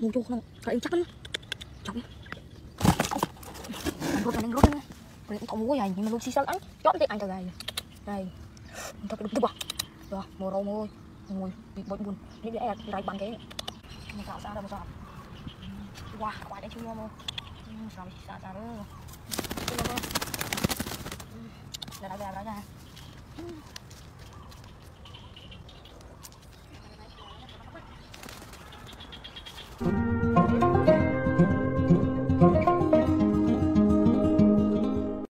Mua cho không, phải chắc lắm, chậm. Anh rút nha, còn không có dài nhưng mà luôn xí xớ lắm, chót cái ăn cà gai đây, thật được quá, rồi mùa rau mùa mùi bị bội buồn, nếu vậy là lại bằng cái mình cạo ra đâu mà sao, wow, quả đấy chưa mua, sao bị xa xa nữa, ra.